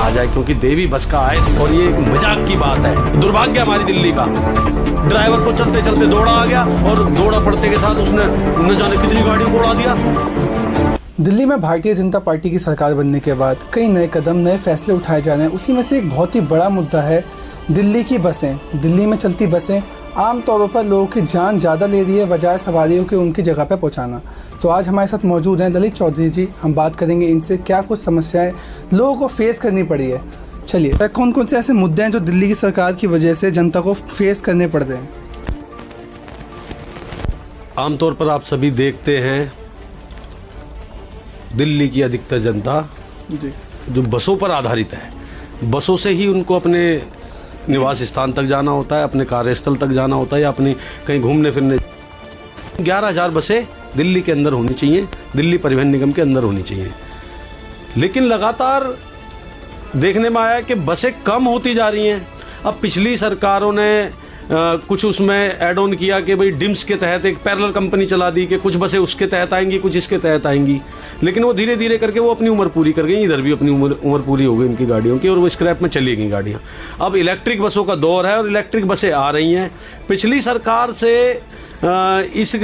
आ जाए, क्योंकि देवी बस का आए और ये एक मजाक की बात है। दुर्भाग्य हमारी दिल्ली का, ड्राइवर को चलते चलते दौड़ा आ गया और दौड़ा पड़ते के साथ उसने न जाने कितनी गाड़ियों को उड़ा दिया। दिल्ली में भारतीय जनता पार्टी की सरकार बनने के बाद कई नए कदम, नए फैसले उठाए जा रहे हैं। उसी में से एक बहुत ही बड़ा मुद्दा है दिल्ली की बसें। दिल्ली में चलती बसें आम तौर पर लोगों की जान ज़्यादा ले रही है बजाय सवारियों के उनकी जगह पर पहुंचाना। तो आज हमारे साथ मौजूद हैं ललित चौधरी जी। हम बात करेंगे इनसे क्या कुछ समस्याएं लोगों को फेस करनी पड़ी है। चलिए, कौन कौन से ऐसे मुद्दे हैं जो दिल्ली की सरकार की वजह से जनता को फेस करने पड़ रहे हैं? आमतौर पर आप सभी देखते हैं दिल्ली की अधिकतर जनता जी जो बसों पर आधारित है, बसों से ही उनको अपने निवास स्थान तक जाना होता है, अपने कार्यस्थल तक जाना होता है या अपनी कहीं घूमने फिरने। 11,000 बसें दिल्ली के अंदर होनी चाहिए, दिल्ली परिवहन निगम के अंदर होनी चाहिए। लेकिन लगातार देखने में आया कि बसें कम होती जा रही हैं। अब पिछली सरकारों ने कुछ उसमें ऐड ऑन किया कि भाई डिम्स के तहत एक पैरेलल कंपनी चला दी कि कुछ बसें उसके तहत आएंगी, कुछ इसके तहत आएंगी। लेकिन वो धीरे धीरे करके वो अपनी उम्र पूरी कर गई। इधर भी अपनी उम्र पूरी हो गई उनकी गाड़ियों की और वो स्क्रैप में चली गई गाड़ियाँ। अब इलेक्ट्रिक बसों का दौर है और इलेक्ट्रिक बसें आ रही हैं। पिछली सरकार से इस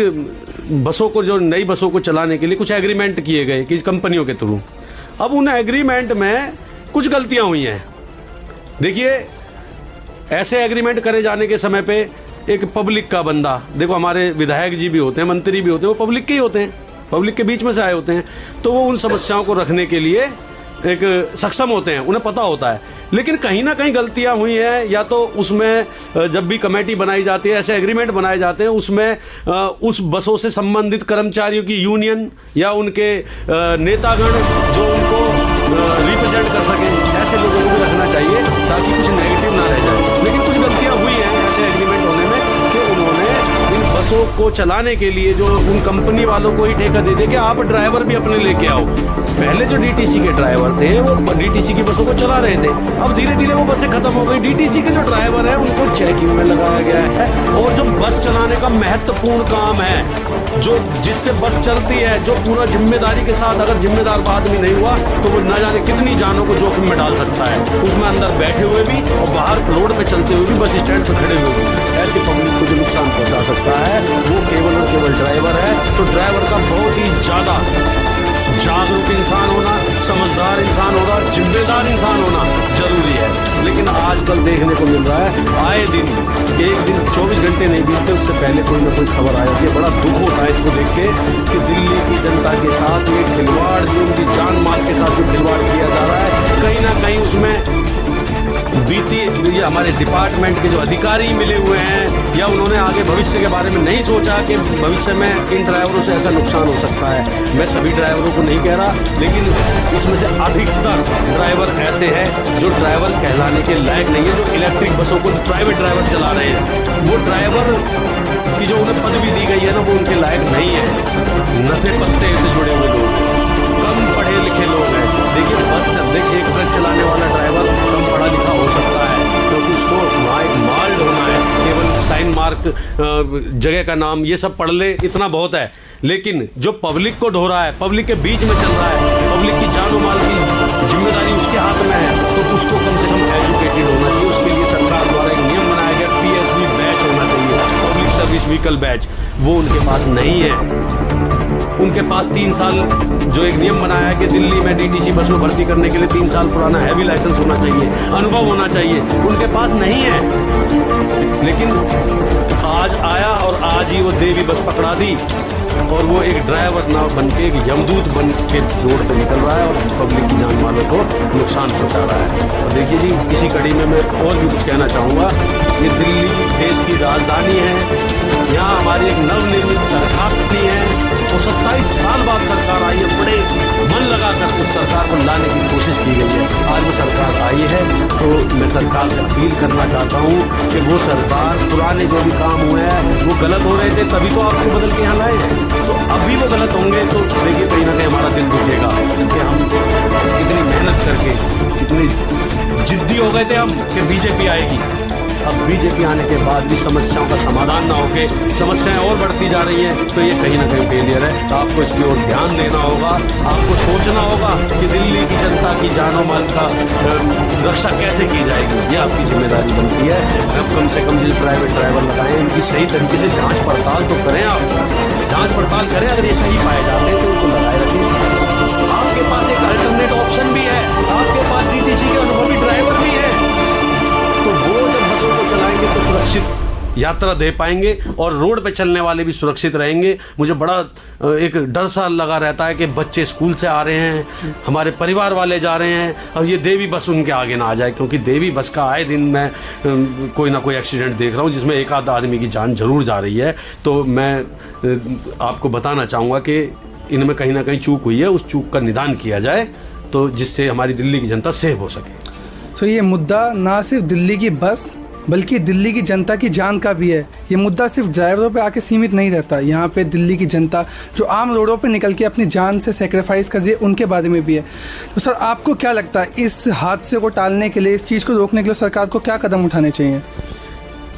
बसों को, जो नई बसों को चलाने के लिए कुछ एग्रीमेंट किए गए कि कंपनियों के थ्रू। अब उन एग्रीमेंट में कुछ गलतियाँ हुई हैं। देखिए, ऐसे एग्रीमेंट करे जाने के समय पे एक पब्लिक का बंदा, देखो हमारे विधायक जी भी होते हैं, मंत्री भी होते हैं, वो पब्लिक के ही होते हैं, पब्लिक के बीच में से आए होते हैं, तो वो उन समस्याओं को रखने के लिए एक सक्षम होते हैं, उन्हें पता होता है। लेकिन कहीं ना कहीं गलतियां हुई हैं, या तो उसमें जब भी कमेटी बनाई जाती है, ऐसे एग्रीमेंट बनाए जाते हैं, उसमें उस बसों से संबंधित कर्मचारियों की यूनियन या उनके नेतागण जो उनको रिप्रेजेंट कर सके, ऐसे लोगों को भी रखना चाहिए ताकि कुछ नेगेटिव ना रह जाए। लेकिन कुछ गलतियां हुई हैं ऐसे एग्रीमेंट होने में कि उन्होंने इन बसों को चलाने के लिए जो उन कंपनी वालों को ही ठेका दे दिया कि आप ड्राइवर भी अपने लेके आओ। पहले जो डीटीसी के ड्राइवर थे वो डीटीसी की बसों को चला रहे थे। अब धीरे धीरे वो बसें खत्म हो गई। डीटीसी के जो ड्राइवर है उनको चेकिंग में लगाया गया है। और जो बस चलाने का महत्वपूर्ण काम है, जो जिससे बस चलती है, जो पूरा जिम्मेदारी के साथ अगर जिम्मेदार आदमी नहीं हुआ तो वो न जाने कितनी जानों को जोखिम में डाल सकता है। उसमें अंदर बैठे हुए भी और बाहर रोड पे चलते हुए भी, बस स्टैंड पर खड़े हुए भी ऐसी पब्लिक को जो नुकसान पहुंचा सकता है वो केवल और केवल ड्राइवर है। तो ड्राइवर का बहुत ही ज़्यादा जागरूक इंसान होना, समझदार इंसान होना, जिम्मेदार इंसान होना जरूरी है। लेकिन आजकल देखने को मिल रहा है, आए दिन एक दिन 24 घंटे नहीं बीतते उससे पहले कोई ना कोई खबर आ जाती है। बड़ा दुख होता है इसको देख के कि दिल्ली की जनता के साथ ये खिलवाड़, जो उनकी जान माल के साथ जो खिलवाड़ किया जा रहा है, कहीं ना कहीं उसमें ये हमारे डिपार्टमेंट के जो अधिकारी मिले हुए हैं, या उन्होंने आगे भविष्य के बारे में नहीं सोचा कि भविष्य में इन ड्राइवरों से ऐसा नुकसान हो सकता है। मैं सभी ड्राइवरों को नहीं कह रहा, लेकिन इसमें से अधिकतर ड्राइवर ऐसे हैं जो ड्राइवर कहलाने के लायक नहीं है। जो इलेक्ट्रिक बसों को प्राइवेट ड्राइवर चला रहे हैं, वो ड्राइवर की जो उन्हें पदवी दी गई है ना, वो उनके लायक नहीं है। नशे पत्ते से जुड़े हुए लोग, कम पढ़े लिखे लोग हैं। देखिए, बस देखिए, एक ट्रक चलाने वाला ड्राइवर कम पढ़ा लिखा हो सकता है क्योंकि उसको वहाँ एक मार्ग होना है, केवल साइन मार्क, जगह का नाम, ये सब पढ़ ले, इतना बहुत है। लेकिन जो पब्लिक को ढो रहा है, पब्लिक के बीच में चल रहा है, पब्लिक की जान माल की जिम्मेदारी उसके हाथ में है, तो उसको कम से कम एजुकेटेड होना चाहिए। उसके लिए सरकार द्वारा एक नियम बनाया गया, PSV बैच होना चाहिए, पब्लिक सर्विस व्हीकल बैच। वो उनके पास नहीं है। उनके पास 3 साल जो एक नियम बनाया है कि दिल्ली में डीटीसी बस में भर्ती करने के लिए 3 साल पुराना हैवी लाइसेंस होना चाहिए, अनुभव होना चाहिए, उनके पास नहीं है। लेकिन आज आया और आज ही वो देवी बस पकड़ा दी और वो एक ड्राइवर ना बन के, एक यमदूत बन के रोड पे निकल रहा है और पब्लिक की जान मालों को नुकसान पहुंचा रहा है। और देखिए जी, इसी कड़ी में मैं और भी कुछ कहना चाहूँगा। ये दिल्ली देश की राजधानी है, यहाँ हमारी एक नवनिर्मित सरकार बनी है और 27 साल बाद सरकार आई है। बड़े मन लगाकर उस सरकार को लाने की कोशिश की गई है। आज वो सरकार आई है तो मैं सरकार से अपील करना चाहता हूँ कि वो सरकार, पुराने जो भी काम हुए हैं वो गलत हो रहे थे, तभी तो आपको बदल के यहाँ लाए, तो अभी वो गलत होंगे तो देखिए कहीं ना कहीं हमारा दिल दुखेगा कि हम कितनी मेहनत करके, कितनी जिद्दी हो गए थे हम कि बीजेपी आएगी। अब बीजेपी आने के बाद भी समस्याओं का समाधान ना होके समस्याएं और बढ़ती जा रही हैं, तो ये कहीं ना कहीं फेलियर है। आपको इसकी ओर ध्यान देना होगा, आपको सोचना होगा कि दिल्ली की जनता की जान जानो माल का रक्षा कैसे की जाएगी, ये आपकी जिम्मेदारी बनती है। अब कम से कम जो प्राइवेट ड्राइवर लगाएं इनकी सही तरीके से जांच पड़ताल तो करें, आप जांच पड़ताल करें, अगर ये सही पाए जाते हैं तो उनको लगाए रखें। आपके पास एक अल्टरनेट ऑप्शन भी है, आपके पास डीटीसी के अनुभवी ड्राइवर भी है, तो वो जब बसों को चलाएंगे तो सुरक्षित यात्रा दे पाएंगे और रोड पे चलने वाले भी सुरक्षित रहेंगे। मुझे बड़ा एक डर सा लगा रहता है कि बच्चे स्कूल से आ रहे हैं, हमारे परिवार वाले जा रहे हैं, और ये देवी बस उनके आगे ना आ जाए, क्योंकि देवी बस का आए दिन मैं कोई ना कोई एक्सीडेंट देख रहा हूँ जिसमें एक आध आदमी की जान जरूर जा रही है। तो मैं आपको बताना चाहूँगा कि इनमें कहीं ना कहीं चूक हुई है, उस चूक का निदान किया जाए तो जिससे हमारी दिल्ली की जनता सेफ हो सके। तो ये मुद्दा ना सिर्फ दिल्ली की बस बल्कि दिल्ली की जनता की जान का भी है। ये मुद्दा सिर्फ ड्राइवरों पे आके सीमित नहीं रहता, यहाँ पे दिल्ली की जनता जो आम रोडों पे निकल के अपनी जान से सेक्रीफाइस कर रही है उनके बारे में भी है। तो सर आपको क्या लगता है इस हादसे को टालने के लिए, इस चीज़ को रोकने के लिए सरकार को क्या कदम उठाने चाहिए?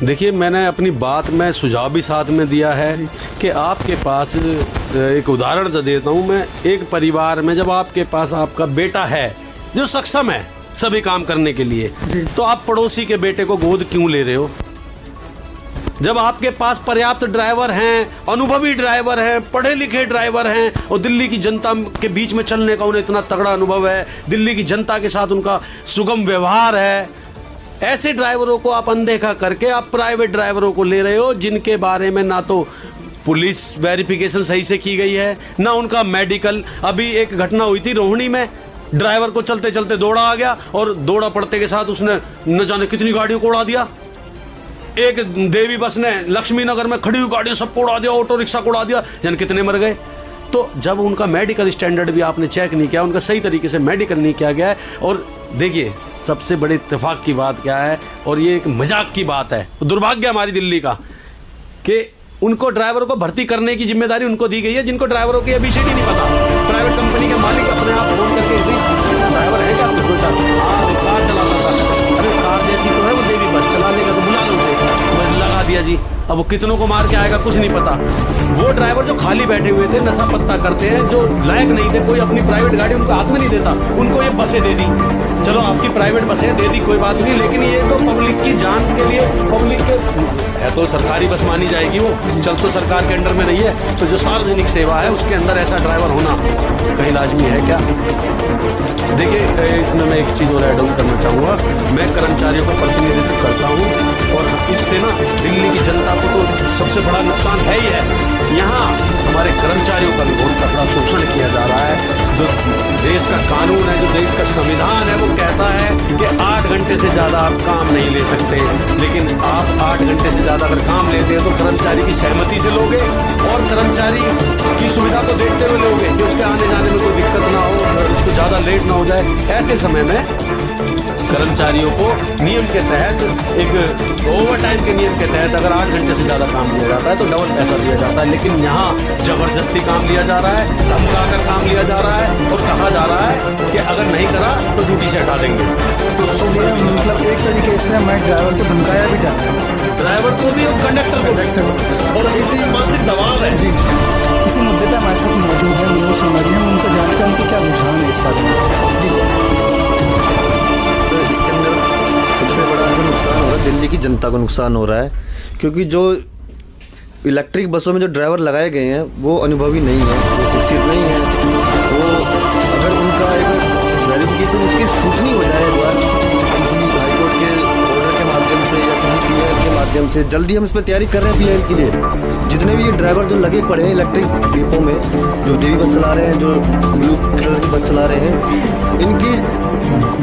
देखिए, मैंने अपनी बात में सुझाव भी साथ में दिया है कि आपके पास एक उदाहरण तो देता हूँ मैं। एक परिवार में जब आपके पास आपका बेटा है जो सक्षम है सभी काम करने के लिए, तो आप पड़ोसी के बेटे को गोद क्यों ले रहे हो? जब आपके पास पर्याप्त ड्राइवर हैं, अनुभवी ड्राइवर हैं, पढ़े लिखे ड्राइवर हैं और दिल्ली की जनता के बीच में चलने का उन्हें इतना तगड़ा अनुभव है, दिल्ली की जनता के साथ उनका सुगम व्यवहार है, ऐसे ड्राइवरों को आप अनदेखा करके आप प्राइवेट ड्राइवरों को ले रहे हो जिनके बारे में ना तो पुलिस वेरिफिकेशन सही से की गई है, ना उनका मेडिकल। अभी एक घटना हुई थी रोहिणी में, ड्राइवर को चलते चलते दौड़ा आ गया और दौड़ा पड़ते के साथ उसने न जाने कितनी गाड़ियों को उड़ा दिया। एक देवी बस ने लक्ष्मी नगर में खड़ी हुई गाड़ियों सबको उड़ा दिया, ऑटो रिक्शा को उड़ा दिया, जन कितने मर गए। तो जब उनका मेडिकल स्टैंडर्ड भी आपने चेक नहीं किया, उनका सही तरीके से मेडिकल नहीं किया गया है। और देखिए, सबसे बड़े इत्तेफाक की बात क्या है, और ये एक मजाक की बात है, दुर्भाग्य हमारी दिल्ली का, कि उनको ड्राइवरों को भर्ती करने की जिम्मेदारी उनको दी गई है जिनको ड्राइवरों की ABCD नहीं पता। प्राइवेट कंपनी के मालिक अपने आप फोन करके ड्राइवर है क्या, दो चार कार चलाता था, अरे कार जैसी तो है वो देवी बस, चला लेगा तो बुला लो उसे, बस लगा दिया जी। अब वो कितनों को मार के आएगा कुछ नहीं पता। वो ड्राइवर जो खाली बैठे हुए थे, नशा पत्ता करते हैं, जो लायक नहीं थे, कोई अपनी प्राइवेट गाड़ी उनको हाथ में नहीं देता, उनको ये बसें दे दी। चलो आपकी प्राइवेट बसें दे दी कोई बात नहीं, लेकिन ये तो पब्लिक की जान के लिए, पब्लिक के है तो सरकारी बस मानी जाएगी, वो चल तो सरकार के अंडर में रही है। तो जो सार्वजनिक सेवा है उसके अंदर ऐसा ड्राइवर होना कहीं लाजमी है क्या? देखिए, इसमें मैं एक चीज़ और ऐड ऑन करना चाहूँगा। मैं कर्मचारियों का प्रतिनिधित्व करता हूँ और इससे ना दिल्ली की जनता को तो सबसे बड़ा नुकसान है ही है। यहाँ हमारे कर्मचारियों का भी बहुत तगड़ा शोषण किया जा रहा है। जो देश का कानून है, जो देश का संविधान है, वो कहता है कि 8 घंटे से ज़्यादा आप काम नहीं ले सकते, लेकिन आप 8 घंटे से ज़्यादा अगर काम लेते हैं तो कर्मचारी की सहमति से लोगे और कर्मचारी की सुविधा को देखते हुए लोगे कि उसके आने जाने में कोई दिक्कत ना हो, उसको ज़्यादा लेट ना हो जाए। ऐसे समय में कर्मचारियों को नियम के तहत, एक ओवर टाइम के नियम के तहत अगर 8 घंटे से ज़्यादा काम लिया जाता है तो डबल पैसा दिया जाता है। लेकिन यहाँ जबरदस्ती काम लिया जा रहा है, धमका कर काम लिया जा रहा है और कहा जा रहा है कि अगर नहीं करा तो ड्यूटी से हटा देंगे। तो मतलब एक तरीके से हमारे ड्राइवर को धमकाया भी जाता है, ड्राइवर को भी और कंडक्टर को, और इसी मानसिक दबाव है। जी, इसी मुद्दे पर हमारे साथ मौजूद है न्यू समाज, हम उनसे जानते हैं उनके क्या रुझान है इस बारे में। जी सर। इसके अंदर सबसे बड़ा जो नुकसान हो रहा है, दिल्ली की जनता को नुकसान हो रहा है, क्योंकि जो इलेक्ट्रिक बसों में जो ड्राइवर लगाए गए हैं वो अनुभवी नहीं है, वो शिक्षित नहीं है। वो अगर उनका एक वेरिफिकेशन, उसकी स्क्रूटनी हो जाए एक बार किसी हाईकोर्ट के ऑर्डर के माध्यम से या किसी PIL के माध्यम से, जल्दी हम इस पर तैयारी कर रहे हैं PIL के लिए। जितने भी ये ड्राइवर जो लगे पड़े हैं इलेक्ट्रिक डिपो में, जो देवी बस चला रहे हैं, जो ब्लू कलर की बस चला रहे हैं, इनकी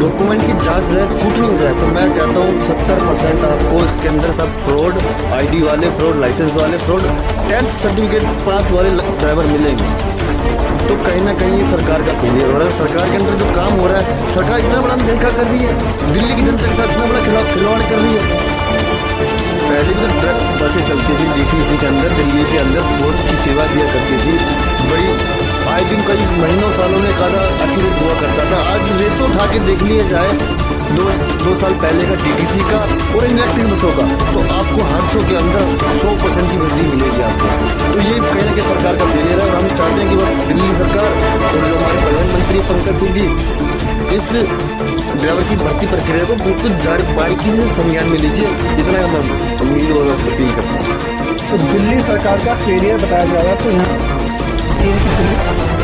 डॉक्यूमेंट की जांच है, स्क्रूटनी हो जाए, तो मैं कहता हूँ 70% आपको इसके अंदर सब फ्रॉड ID वाले, फ्रॉड लाइसेंस वाले, फ्रॉड 10th सर्टिफिकेट पास वाले ड्राइवर मिलेंगे। तो कहीं ना कहीं सरकार का फेलियर हो रहा है। सरकार के अंदर जो काम हो रहा है, सरकार इतना बड़ा देखा कर रही है, दिल्ली की जनता के साथ इतना बड़ा खिलवाड़ कर रही है। पहले भी तो बसें चलती थी DTC के अंदर, दिल्ली के अंदर बहुत अच्छी सेवा दिया करती थी, बड़ी आए दिन कई महीनों सालों में एक आधा एक्सीडेंट हुआ करता था। आज रेसो उठा के देख लिया जाए 2 साल पहले का DTC का और इलेक्ट्रिक बसों का, तो आपको हादसों के अंदर 100% की वृद्धि मिलेगी आपको। तो ये कहीं ना कहीं सरकार का फेलियर है और हम चाहते हैं कि बस दिल्ली सरकार और जो हमारे परिवहन मंत्री पंकज सिंह जी इस ड्राइवर की भर्ती प्रक्रिया को बिल्कुल बारीकी से संज्ञान में लीजिए, इतना मैं उम्मीद और अपील करता हूँ। तो दिल्ली सरकार का फेलियर बताया जा रहा है। तो यहाँ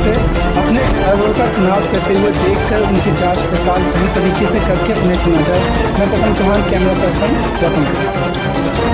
से अपने ड्राइवरों का चुनाव करते हुए देखकर उनकी जांच पड़ताल सही तरीके से करके उन्हें चुना जाए। मैं पवन चौहान, कैमरा पर्सन रतन के साथ।